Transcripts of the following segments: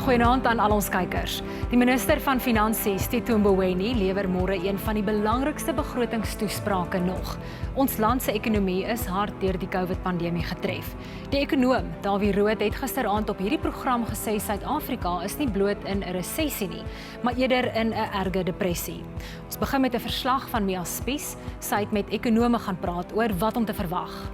Goeienaand aan al ons kykers. Die minister van Finansies, Tito Mboweni, lewer môre een van die belangrikste begrotingstoesprake nog. Ons land se ekonomie is hard deur die COVID-pandemie getref. Die ekonoom, Dawie Rood, het gisteraand op hierdie program gesê Suid-Afrika is nie bloot in 'n resessie nie, maar eerder in 'n erge depressie. Ons begin met 'n verslag van Mia Spies. Sy het met ekonome gaan praat oor wat om te verwag.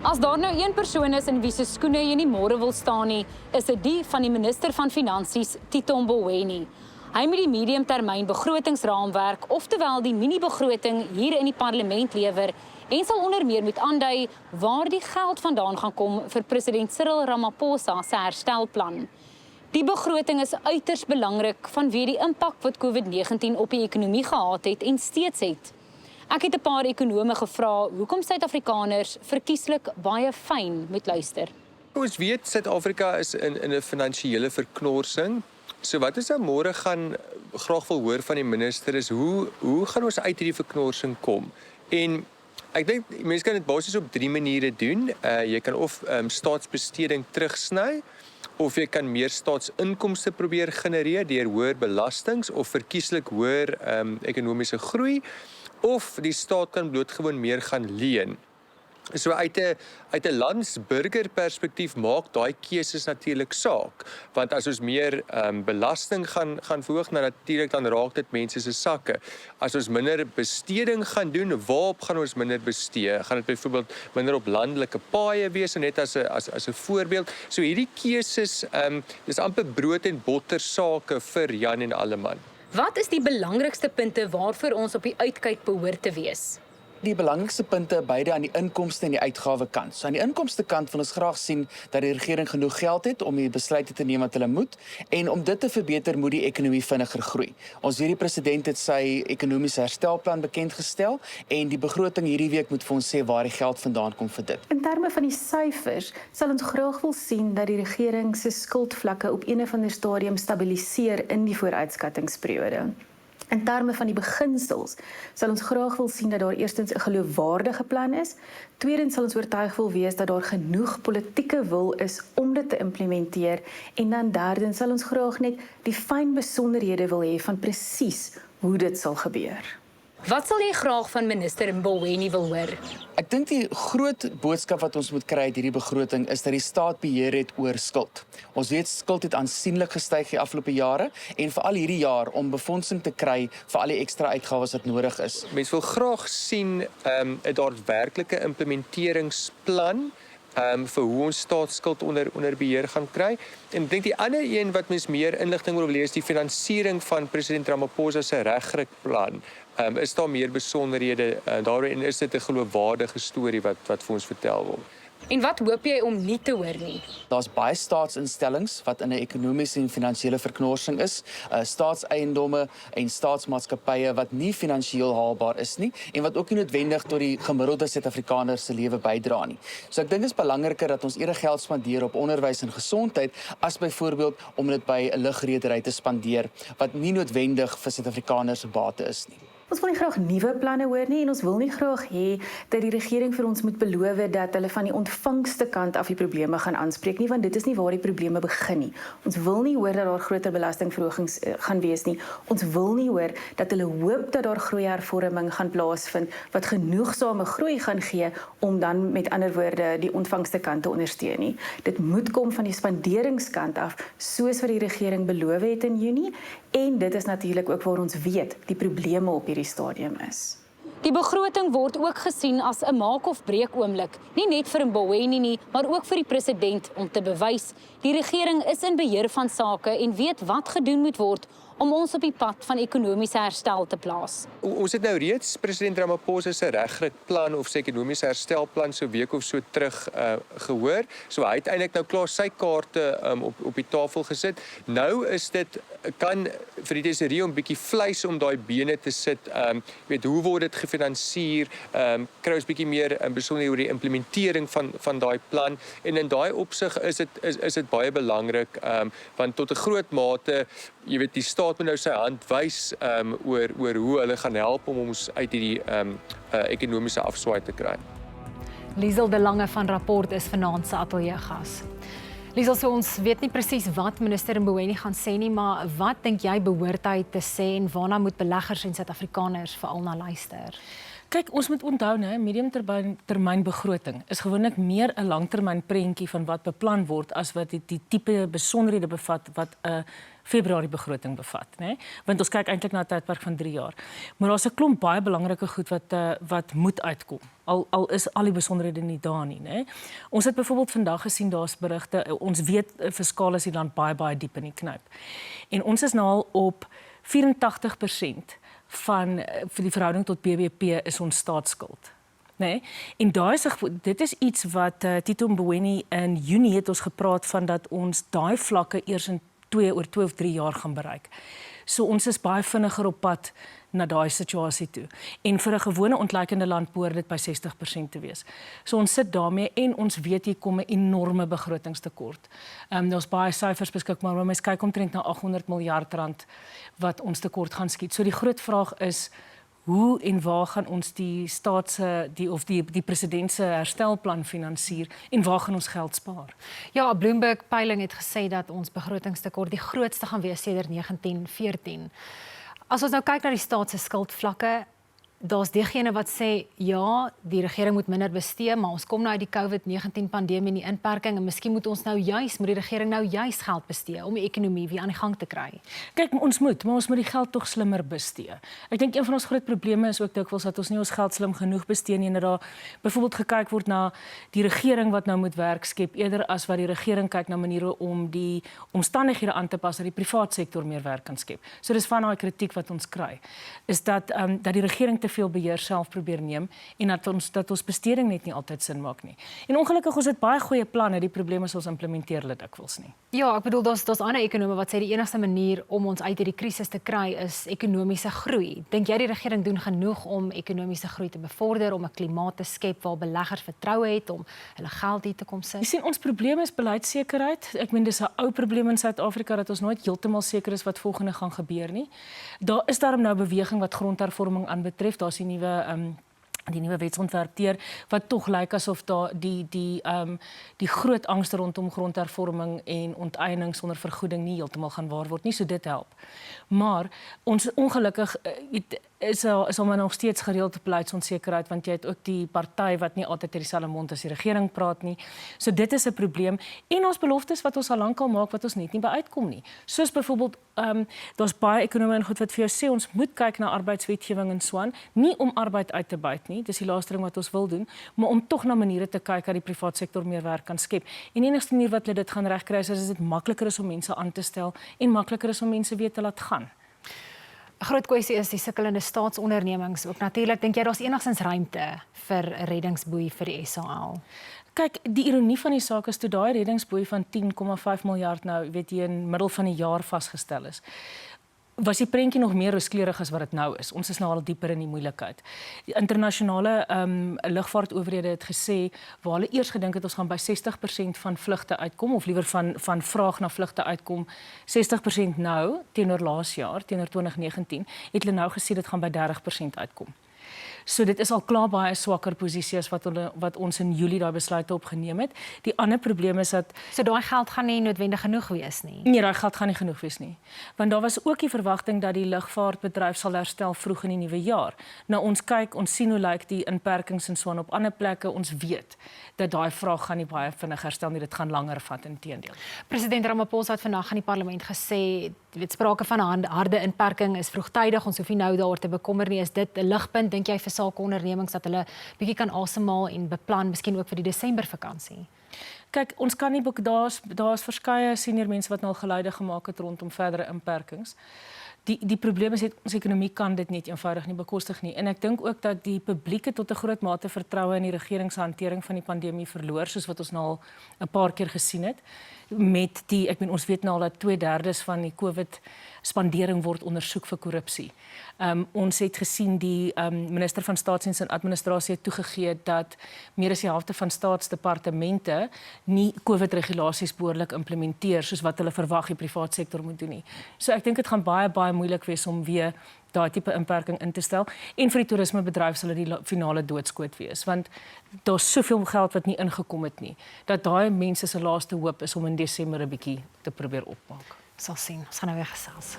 As daar nou een persoon is in wie se skoene jy nie môre wil staan nie, is dit die van die minister van Finansies, Tito Mboweni. Hy moet die mediumtermyn begrotingsraamwerk, oftewel die mini-begroting hier in die parlement lewer en sal onder meer moet aandui waar die geld vandaan gaan kom vir president Cyril Ramaphosa se herstelplan. Die begroting is uiters belangrik vanweë die impak wat COVID-19 op die ekonomie gehad het en steeds het. Ek het 'n paar ekonome gevra hoekom Suid-Afrikaners verkieslik baie fyn moet luister. Ons weet Suid-Afrika is in 'n finansiële verknorsing. So wat ons nou môre gaan graag wil hoor van die minister is hoe gaan ons uit hierdie verknorsing kom? En ek dink mense kan dit basies op 3 maniere doen. Jy kan of staatsbesteding terugsny, of jy kan meer staatsinkomste probeer genereer deur hoër belastings of verkieslik hoër ekonomiese groei. Of die staat kan blootgewoon meer gaan leen. So uit 'n landsburgerperspektief maak daai keuses natuurlik saak, want as ons meer belasting gaan verhoog, natuurlik dan raak dit mense se sakke. As ons minder besteding gaan doen, waarop gaan ons minder bestee? Gaan dit byvoorbeeld minder op landelike paaie wees, net as 'n voorbeeld? So hierdie keuses dis amper brood en botter sake vir Jan en Alleman. Wat is die belangrikste punte waarvoor ons op die uitkyk behoort te wees? Die belangrikste punte beide aan die inkomste en die uitgawe kant. So aan die inkomste kant wil ons graag sien dat die regering genoeg geld het om die besluite te neem wat hulle moet, en om dit te verbeter moet die ekonomie vinniger groei. Ons weet die president het sy ekonomiese herstelplan bekendgestel en die begroting hierdie week moet vir ons sê waar die geld vandaan kom vir dit. In terme van die syfers sal ons graag wil sien dat die regering se skuldvlakke op een of ander stadium stabiliseer in die vooruitskattingsperiode. In terme van die beginsels sal ons graag wil sien dat daar eerstens 'n geloofwaardige plan is, tweedens sal ons oortuig wil wees dat daar genoeg politieke wil is om dit te implementeer, en dan derdens sal ons graag net die fyn besonderhede wil hê van presies hoe dit sal gebeur. Wat sal jy graag van minister Mboweni wil hoor? Ek dink die groot boodskap wat ons moet kry uit hierdie begroting is dat die staat beheer het oor skuld. Ons weet skuld het aansienlik gestyg die afgelope jare en veral hierdie jaar om befondsing te kry vir al die ekstra uitgawes wat nodig is. Mens wil graag sien 'n daadwerklike implementeringsplan vir hoe ons staatsskuld onder beheer gaan kry. En ek dink die ander een wat mens meer inligting wil lees, die finansiering van president Ramaphosa se regrykplan. Is daar meer besonderhede daarin, is dit 'n geloofwaardige storie wat vir ons vertel word. En wat hoop jy om nie te hoor nie? Daar's baie staatsinstellings wat in 'n ekonomiese en finansiële verknorsing is, staatseiendomme en staatsmaatskappye wat nie finansiëel haalbaar is nie en wat ook nie noodwendig tot die gemiddelde Suid-Afrikaner se lewe bydra nie. So ek dink dit is belangriker dat ons eerder geld spandeer op onderwys en gesondheid as byvoorbeeld om dit by 'n lugredery te spandeer wat nie noodwendig vir Suid-Afrikaners se bate is nie. Ons wil nie graag nuwe planne hoor nie, en ons wil nie graag hê dat die regering vir ons moet beloof dat hulle van die ontvangste kant af die probleme gaan aanspreek nie, want dit is nie waar die probleme begin nie. Ons wil nie hoor dat daar groter belastingverhogings gaan wees nie. Ons wil nie hoor dat hulle hoop dat daar groeihervorming gaan plaasvind wat genoegsame groei gaan gee om dan met ander woorde die ontvangste kant te ondersteun nie. Dit moet kom van die spanderingskant af, soos wat die regering beloof het in Junie, en dit is natuurlik ook waar ons weet die probleme op hierdie stadium is. Die begroting word ook gesien as 'n maak of breek oomblik, nie net vir Mboweni nie, maar ook vir die president om te bewys die regering is in beheer van sake en weet wat gedoen moet word om ons op die pad van ekonomiese herstel te plaas. Ons het nou reeds president Ramaphosa se regrykplan of sy ekonomiese herstelplan so 'n week of so terug gehoor. So hy het eintlik nou klaar sy kaarte op die tafel gesit. Nou is dit kan vir die tesourier 'n bietjie vleis om daai bene te sit. Weet hoe word dit gefinansier? Kry ons bietjie meer besonderhede oor die implementering van daai plan. En in daai opsig is dit baie belangrik, want tot 'n groot mate, jy weet, die staat moet nou sy hand wys oor hoe hulle gaan help om ons uit hierdie ekonomiese afswaai te kry. Liesel de Lange van Rapport is vanaand se ateljee gas. Liesel, so ons weet nie presies wat minister Mboweni gaan sê nie, maar wat dink jy behoort hy te sê en waarna moet beleggers en Suid-Afrikaners veral na luister? Kyk, ons moet onthou, mediumtermyn begroting is gewoonlik meer 'n langtermyn prentjie van wat beplan word as wat die tipe besonderhede bevat wat 'n Februarie begroting bevat, né? Want ons kyk eintlik na 'n tydperk van 3 jaar. Maar daar's 'n klomp baie belangrike goed wat moet uitkom. Al is al die besonderhede nie daar nie, né? Ons het byvoorbeeld vandag gesien daar's berigte, ons weet fiskaal is die land baie diep in die knoop. En ons is nou al op 84% van vir die verhouding tot BBP is ons staatsskuld. Nee, en dit is iets wat Tito Mboweni in Junie het ons gepraat van dat ons daai vlakke eers in oor 2 of 3 jaar gaan bereik. So ons is baie vinniger op pad na daai situasie toe. En vir 'n gewone ontleikende land behoort dit by 60% te wees. So ons sit daarmee en ons weet hier kom 'n enorme begrotingstekort. Daar's baie syfers beskikbaar, maar mens kyk omtrent na 800 miljard rand wat ons tekort gaan skiet. So die groot vraag is hoe en waar gaan ons die president se herstelplan finansier en waar gaan ons geld spaar? Ja, Bloomberg peiling het gesê dat ons begrotingstekort die grootste gaan wees sedert 1914. As ons nou kyk na die staat se skuldvlakke, daar's diegene wat sê ja, die regering moet minder bestee, maar ons kom nou uit die COVID-19 pandemie en die inperking en miskien moet die regering nou juis geld bestee om die ekonomie weer aan die gang te kry. Kyk, maar ons moet die geld tog slimmer bestee. Ek dink een van ons groot probleme is ook dikwels dat ons nie ons geld slim genoeg bestee nie en dat daar byvoorbeeld gekyk word na die regering wat nou moet werk skep eerder as wat die regering kyk na maniere om die omstandighede aan te pas dat die privaat sektor meer werk kan skep. So dis van daai kritiek wat ons kry, is dat die regering te veel beheer self probeer neem en dat ons besteding net nie altyd sin maak nie. En ongelukkig ons het baie goeie planne, die probleem is ons implementeer dit dikwels nie. Ja, ek bedoel daar's ander ekonome wat sê die enigste manier om ons uit hierdie krisis te kry is ekonomiese groei. Dink jy die regering doen genoeg om ekonomiese groei te bevorder, om 'n klimaat te skep waar beleggers vertroue het om hulle geld hier te kom sit? Jy sien, ons probleem is beleidssekerheid. Ek meen dis 'n ou probleem in Suid-Afrika dat ons nooit heeltemal seker is wat volgende gaan gebeur nie. Daar is daarom nou beweging wat grondhervorming aanbetref. Daar's die nuwe wetsontwerp teer wat tog lyk asof daar die groot angste rondom grondhervorming en onteiening sonder vergoeding nie heeltemal gaan waar word nie, so dit help. Maar ons ongelukkig is maar nog steeds gereelde beleidsonsekerheid want jy het ook die party wat nie altyd uit dieselfde mond as die regering praat nie. So dit is 'n probleem en ons beloftes wat ons al lankal maak wat ons net nie by uitkom nie. Soos byvoorbeeld daar's baie ekonome en goed wat vir jou sê ons moet kyk na arbeidswetgewing en so aan, nie om arbeid uit te buit nie, dis die laaste ding wat ons wil doen, maar om tog na maniere te kyk dat die privaat sektor meer werk kan skep. En die enigste manier wat hulle dit gaan regkry is dit makliker is om mense aan te stel en makliker is om mense weer te laat gaan. 'n Groot kwessie is die sukkelende staatsondernemings. Ook natuurlik, dink jy daar's enigstens ruimte vir 'n reddingsboei vir die SAL? Kyk, die ironie van die saak is toe daai reddingsboei van 10,5 miljard nou, weet jy, in middel van die jaar vasgestel is, was die prentjie nog meer rooskleurig as wat dit nou is. Ons is nou al dieper in die moeilikheid. Die internasionale lugvaartowerhede het gesê waar hulle eers gedink het ons gaan by 60% van vlugte uitkom of liewer van vraag na vlugte uitkom 60% nou teenoor laas jaar, teenoor 2019, het hulle nou gesê dit gaan by 30% uitkom. So dit is al klaar baie swakker posisie as wat ons in Julie daai besluite opgeneem het. Die ander probleem is dat so daai geld gaan nie noodwendig genoeg wees nie. Nee, daai geld gaan nie genoeg wees nie. Want daar was ook die verwagting dat die lugvaartbedryf sal herstel vroeg in die nuwe jaar. Nou ons kyk, ons sien hoe lyk die inperkings en so aan op ander plekke. Ons weet dat daai vraag gaan nie baie vinnig herstel nie, dit gaan langer vat inteendeel. President Ramaphosa het vandag in die parlement gesê, weet sprake van 'n harde inperking is vroegtydig, ons hoef nie nou daaroor te bekommer nie. Is dit 'n ligpunt dink jy vir sakeondernemings dat hulle bietjie kan asemhaal en beplan miskien ook vir die Desember vakansie? Kyk, ons kan nie daar's verskeie senior mense wat nou al geluide gemaak het rondom verdere inperkings. Die probleem is dat ons ekonomie kan dit net eenvoudig nie bekostig nie. En ek dink ook dat die publiek tot 'n groot mate vertroue in die regering se hantering van die pandemie verloor, soos wat ons nou al 'n paar keer gesien het. Met ons weet nou al dat 2/3 van die COVID spandering word ondersoek vir korrupsie. Ons het gesien die minister van Staatsdiens en Administrasie het toegegee dat meer as die helfte van staatsdepartemente nie COVID-regulasies behoorlik implementeer soos wat hulle verwag die privaat sektor moet doen nie. So ek dink dit gaan baie moeilik wees om weer daai tipe inperking in te stel en vir die toerismebedryf sal dit die finale doodskoot wees want daar's soveel geld wat nie ingekom het nie dat daai mense se laaste hoop is om in Desember 'n bietjie te probeer opmaak. Sal sien, ons gaan nou weer gesels.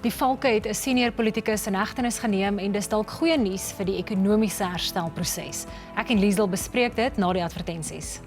Die Valke het 'n senior politikus in hegtenis geneem en dis dalk goeie nuus vir die ekonomiese herstelproses. Ek en Liesel bespreek dit na die advertensies.